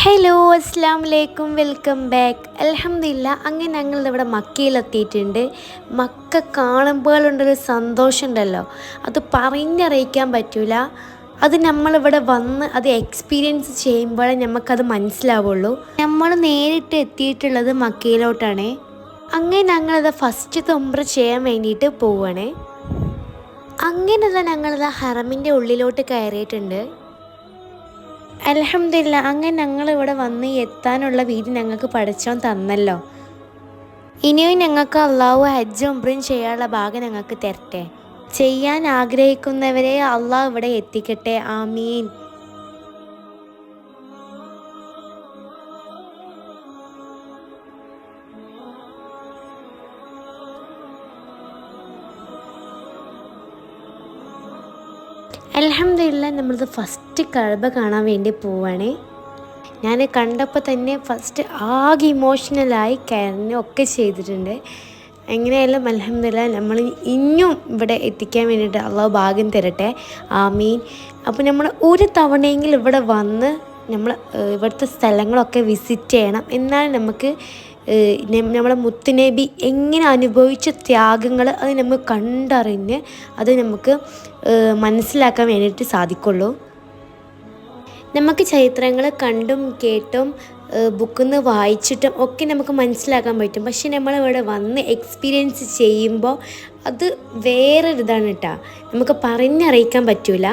Hello അസ്സലാമു അലൈക്കും welcome back. അൽഹംദുലില്ലാ അങ്ങനെ ഞങ്ങളിവിടെ മക്കയിലെത്തിയിട്ടുണ്ട്. മക്ക കാണുമ്പോഴുള്ളൊരു സന്തോഷം ഉണ്ടല്ലോ, അത് പറഞ്ഞറിയിക്കാൻ പറ്റില്ല. അത് നമ്മളിവിടെ വന്ന് അത് എക്സ്പീരിയൻസ് ചെയ്യുമ്പോഴേ നമുക്കത് മനസ്സിലാവുള്ളൂ. നമ്മൾ നേരിട്ട് എത്തിയിട്ടുള്ളത് മക്കയിലോട്ടാണ്. അങ്ങനെ ഞങ്ങളത് ഫസ്റ്റ് ഉംറ ചെയ്യാൻ വേണ്ടിയിട്ട് പോവുകയാണ്. അങ്ങനെയുള്ള ഞങ്ങളത് ഹറമിൻ്റെ ഉള്ളിലോട്ട് കയറിയിട്ടുണ്ട്. അൽഹംദുലില്ലാ അങ്ങനെ ഞങ്ങളിവിടെ വന്ന് എത്താനുള്ള വീട് ഞങ്ങൾക്ക് പടച്ചോൻ തന്നല്ലോ. ഇനിയും ഞങ്ങൾക്ക് അള്ളാഹു ഹജ്ജ് ഉംറയും ചെയ്യാനുള്ള ഭാഗ്യം ഞങ്ങൾക്ക് തരട്ടെ. ചെയ്യാൻ ആഗ്രഹിക്കുന്നവരെ അള്ളാഹു ഇവിടെ എത്തിക്കട്ടെ. ആമീൻ. അൽഹംദുലില്ലാ നമ്മളത് ഫസ്റ്റ് കഅബ കാണാൻ വേണ്ടി പോവാണ്. ഞാൻ കണ്ടപ്പോൾ തന്നെ ഫസ്റ്റ് ആകെ ഇമോഷണലായി കരഞ്ഞൊക്കെ ചെയ്തിട്ടുണ്ട്. എങ്ങനെയായാലും അൽഹംദുലില്ലാ നമ്മൾ ഇനിയും ഇവിടെ എത്തിക്കാൻ വേണ്ടിയിട്ട് അള്ളാഹു ഭാഗ്യം തരട്ടെ. ആമീൻ. അപ്പോൾ നമ്മൾ ഒരു തവണയെങ്കിലും ഇവിടെ വന്ന് നമ്മൾ ഇവിടുത്തെ സ്ഥലങ്ങളൊക്കെ വിസിറ്റ് ചെയ്യണം. എന്നാൽ നമുക്ക് നമ്മളെ മുത്തുനബി എങ്ങനെ അനുഭവിച്ച ത്യാഗങ്ങൾ അത് നമ്മൾ കണ്ടറിഞ്ഞ് അത് നമുക്ക് മനസ്സിലാക്കാൻ വേണ്ടിയിട്ട് സാധിക്കുള്ളൂ. നമുക്ക് ചരിത്രങ്ങൾ കണ്ടും കേട്ടും ബുക്കിൽ നിന്ന് വായിച്ചിട്ടും ഒക്കെ നമുക്ക് മനസ്സിലാക്കാൻ പറ്റും. പക്ഷെ നമ്മളിവിടെ വന്ന് എക്സ്പീരിയൻസ് ചെയ്യുമ്പോൾ അത് വേറൊരിതാണ് കേട്ടോ, നമുക്ക് പറഞ്ഞറിയിക്കാൻ പറ്റില്ല.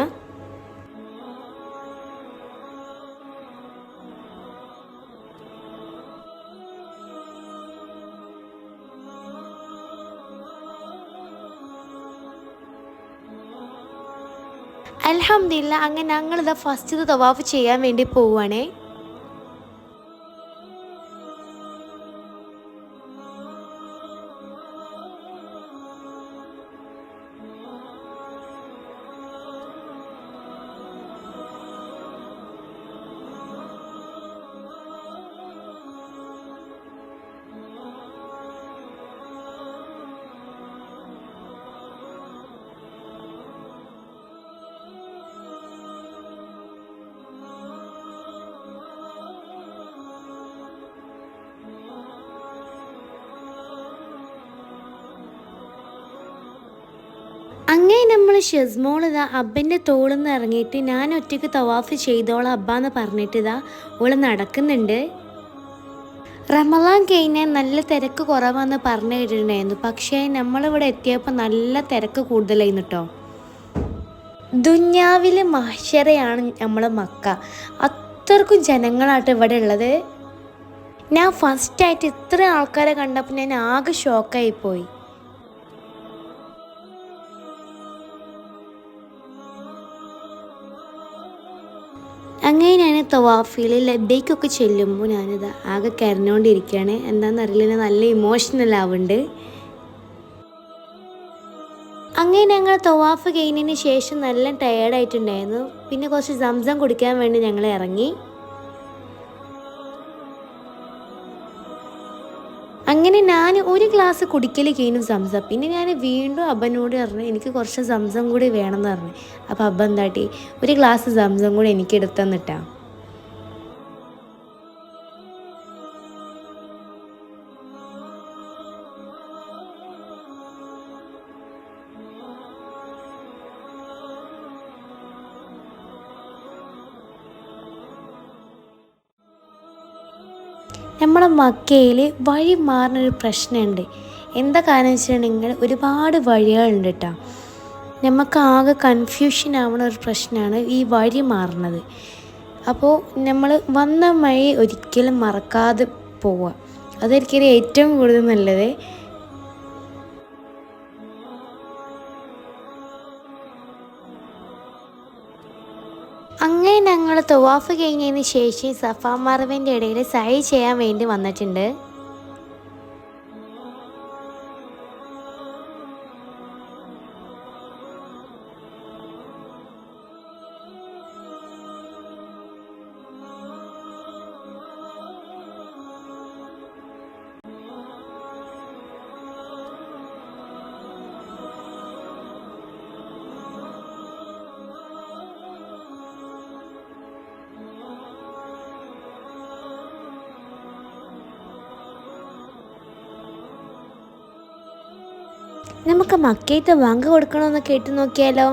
അൽഹംദുലില്ലാ അങ്ങനെ ഞങ്ങളിത് ഫസ്റ്റ് തവാഫ് ചെയ്യാൻ വേണ്ടി പോവുകയാണേ. അങ്ങനെ നമ്മൾ ഷെസ്മോൾ ഇതാ അബ്ബൻ്റെ തോളിൽ നിന്ന് ഇറങ്ങിയിട്ട് ഞാൻ ഒറ്റയ്ക്ക് തവാഫ് ചെയ്തോളാം അബ്ബ എന്ന് പറഞ്ഞിട്ട് ഇതാ ഓള് നടക്കുന്നുണ്ട്. റമളാൻ കഴിഞ്ഞാൽ നല്ല തിരക്ക് കുറവാന്ന് പറഞ്ഞു കേട്ടിട്ടുണ്ടായിരുന്നു. പക്ഷേ നമ്മളിവിടെ എത്തിയപ്പോൾ നല്ല തിരക്ക് കൂടുതലായിരുന്നു കേട്ടോ. ദുന്യാവിൽ മഹ്ശറയാണ് നമ്മൾ മക്ക. അത്രക്കും ജനങ്ങളായിട്ട് ഇവിടെ ഉള്ളത്. ഞാൻ ഫസ്റ്റായിട്ട് ഇത്ര ആൾക്കാരെ കണ്ടപ്പോൾ ഞാൻ ആകെ ഷോക്കായിപ്പോയി. അങ്ങനെയാണ് തവാഫിൽ ലബ്ബൈക്കൊക്കെ ചെല്ലുമ്പോൾ ഞാനിത് ആകെ കരഞ്ഞുകൊണ്ടിരിക്കുകയാണ്. എന്താണെന്നറിയില്ല, നല്ല ഇമോഷണൽ ആവുന്നുണ്ട്. അങ്ങനെ ഞങ്ങൾ തവാഫ് കഴിഞ്ഞതിന് ശേഷം നല്ല ടയേർഡായിട്ടുണ്ടായിരുന്നു. പിന്നെ കുറച്ച് സംസം കുടിക്കാൻ വേണ്ടി ഞങ്ങൾ ഇറങ്ങി. അങ്ങനെ ഞാൻ ഒരു ഗ്ലാസ് കുടിക്കൽ കഴിഞ്ഞു സംസം. പിന്നെ ഞാൻ വീണ്ടും അബ്ബനോട് പറഞ്ഞു എനിക്ക് കുറച്ച് സംസം കൂടി വേണമെന്ന് പറഞ്ഞു. അപ്പോൾ അബ്ബ എന്താട്ടി ഒരു ഗ്ലാസ് സംസം കൂടി എനിക്ക് എടുത്തന്നിട്ടാ. നമ്മളെ മക്കയിൽ വഴി മാറുന്നൊരു പ്രശ്നമുണ്ട്. എന്താ കാരണം വെച്ചിട്ടുണ്ടെങ്കിൽ ഒരുപാട് വഴികളുണ്ട് കേട്ടോ. നമുക്ക് ആകെ കൺഫ്യൂഷൻ ആവുന്ന ഒരു പ്രശ്നമാണ് ഈ വഴി മാറുന്നത്. അപ്പോൾ നമ്മൾ വന്ന വഴി ഒരിക്കലും മറക്കാതെ പോവുക, അതായിരിക്കും ഏറ്റവും കൂടുതൽ നല്ലത്. അങ്ങനെ ഞങ്ങൾ തവാഫ് കഴിഞ്ഞതിന് ശേഷം സഫ മർവൻ്റെ ഇടയിൽ സൈ ചെയ്യാൻ വേണ്ടി വന്നിട്ടുണ്ട്. നമുക്ക് മക്കയത്തെ ബാങ്ക് കൊടുക്കണമെന്ന് കേട്ട് നോക്കിയാലോ?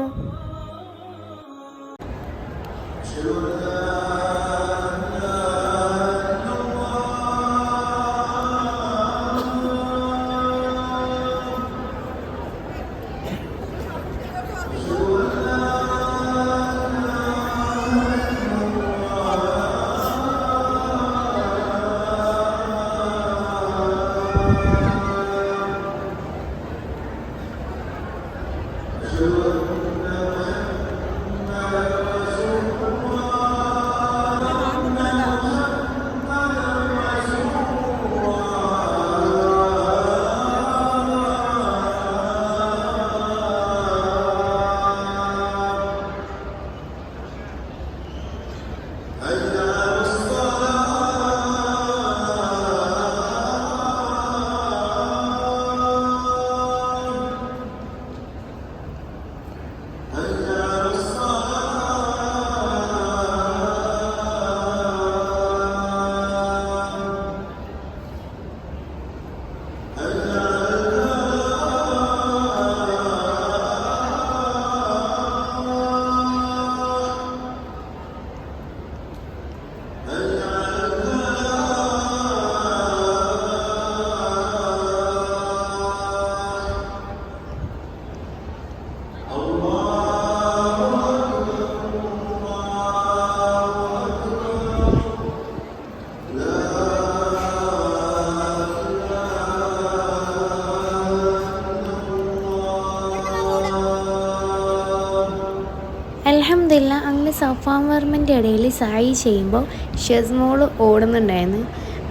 അൽഹംദുലില്ലാ അങ്ങനെ സഫാ മർമൻ്റെ ഇടയിൽ സായി ചെയ്യുമ്പോൾ ഷെസ്മോൾ ഓടുന്നുണ്ടായിരുന്നു.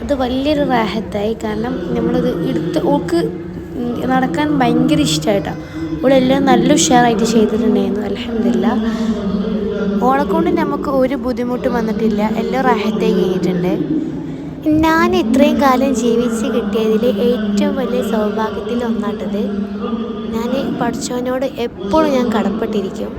അത് വലിയൊരു റാഹത്തായി. കാരണം നമ്മളത് എടുത്ത് ഓൾക്ക് നടക്കാൻ ഭയങ്കര ഇഷ്ടമായിട്ടാണ്. ഓളെല്ലാം നല്ല ഉഷാറായിട്ട് ചെയ്തിട്ടുണ്ടായിരുന്നു. അൽഹംദുലില്ലാ ഓളെക്കൊണ്ട് നമുക്ക് ഒരു ബുദ്ധിമുട്ടും വന്നിട്ടില്ല. എല്ലാം റാഹത്തായി കഴിഞ്ഞിട്ടുണ്ട്. ഞാൻ ഇത്രയും കാലം ജീവിച്ച് കിട്ടിയതിൽ ഏറ്റവും വലിയ സൗഭാഗ്യത്തിൽ ഒന്നാട്ടത്. ഞാൻ പഠിച്ചവനോട് എപ്പോഴും ഞാൻ കടപ്പെട്ടിരിക്കും.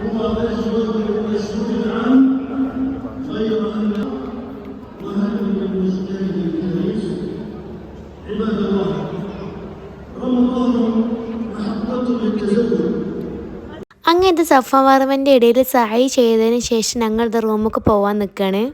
അങ്ങനത്തെ സഫാ മർവൻ്റെ ഇടയിൽ സായി ചെയ്തതിന് ശേഷം ഞങ്ങളുടെ റൂമിലേക്ക് പോകാൻ നിൽക്കുകയാണ്.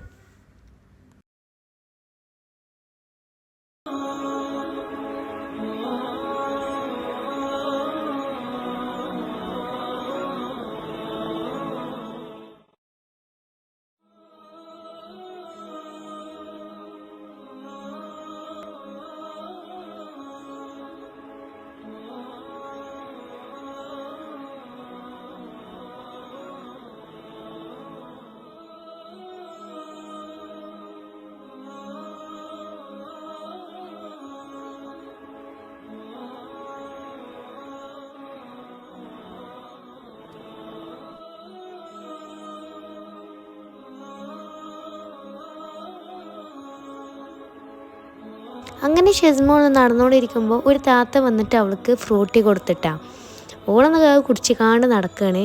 അങ്ങനെ ഷെസ്മോൾ നടന്നുകൊണ്ടിരിക്കുമ്പോൾ ഒരു താത്ത വന്നിട്ട് അവൾക്ക് ഫ്രൂട്ടി കൊടുത്തിട്ടാ. ഓളൊന്ന് കുടിച്ചിക്കാണ്ട് നടക്കുകയാണ്.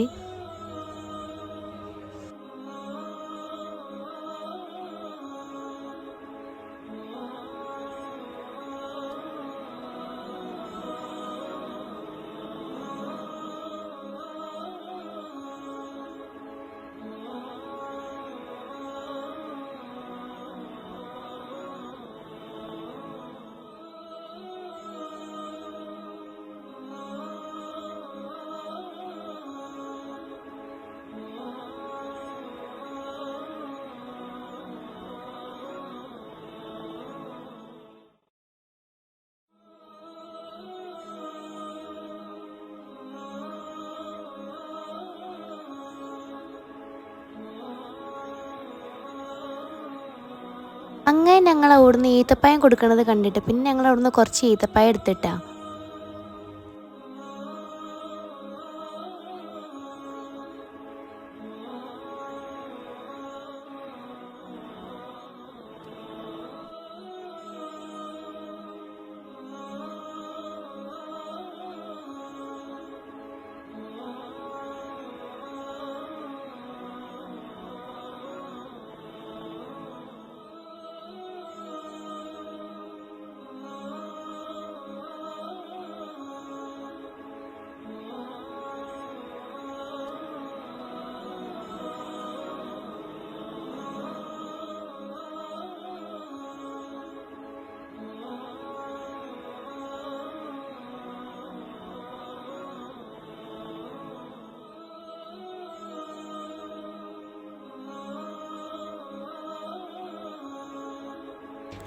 അങ്ങനെ ഞങ്ങൾ അവിടുന്ന് ഈത്തപ്പായം കൊടുക്കുന്നത് കണ്ടിട്ട് പിന്നെ ഞങ്ങൾ അവിടുന്ന് കുറച്ച് ഈത്തപ്പായം എടുത്തിട്ടാ.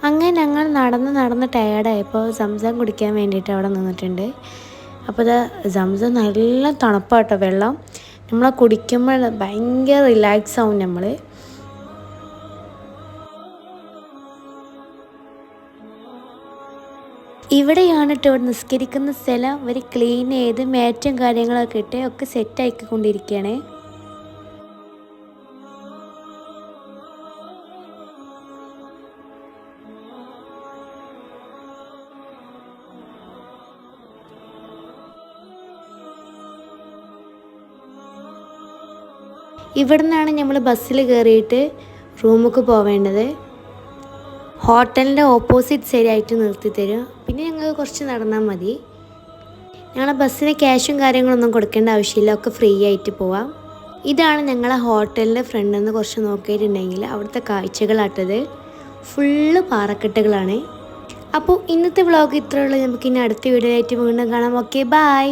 അങ്ങനെ ഞങ്ങൾ നടന്ന് ടയേർഡായപ്പോൾ സംസം കുടിക്കാൻ വേണ്ടിയിട്ട് അവിടെ നിന്നിട്ടുണ്ട്. അപ്പോൾ ഇത് സംസം നല്ല തണുപ്പാട്ടോ വെള്ളം. നമ്മൾ കുടിക്കുമ്പോൾ ഭയങ്കര റിലാക്സ് ആവും നമ്മൾ. ഇവിടെയാണ് കേട്ടോ ഇവിടെ നിസ്കരിക്കുന്ന സ്ഥലം. അവർ ക്ലീൻ ചെയ്ത് മാറ്റും കാര്യങ്ങളൊക്കെ ഇട്ട് ഒക്കെ സെറ്റാക്കിക്കൊണ്ടിരിക്കുകയാണ്. ഇവിടെ നിന്നാണ് നമ്മൾ ബസ്സിൽ കയറിയിട്ട് റൂമിലേക്ക് പോവേണ്ടത്. ഹോട്ടലിൻ്റെ ഓപ്പോസിറ്റ് സൈഡായിട്ട് നിർത്തി തരും. പിന്നെ ഞങ്ങൾക്ക് കുറച്ച് നടന്നാൽ മതി. ഞങ്ങളെ ബസ്സിന് ക്യാഷും കാര്യങ്ങളൊന്നും കൊടുക്കേണ്ട ആവശ്യമില്ല, ഒക്കെ ഫ്രീ ആയിട്ട് പോവാം. ഇതാണ് ഞങ്ങളെ ഹോട്ടലിൻ്റെ ഫ്രണ്ടിൽ നിന്ന് കുറച്ച് നോക്കിയിട്ടുണ്ടെങ്കിൽ അവിടുത്തെ കാഴ്ചകളാട്ടത്. ഫുള്ള് പാറക്കെട്ടുകളാണ്. അപ്പോൾ ഇന്നത്തെ വ്ളോഗ് ഇത്രയുള്ളൂ. നമുക്കിനി അടുത്ത വീഡിയോ ആയിട്ട് വീണ്ടും കാണാം. Okay, by.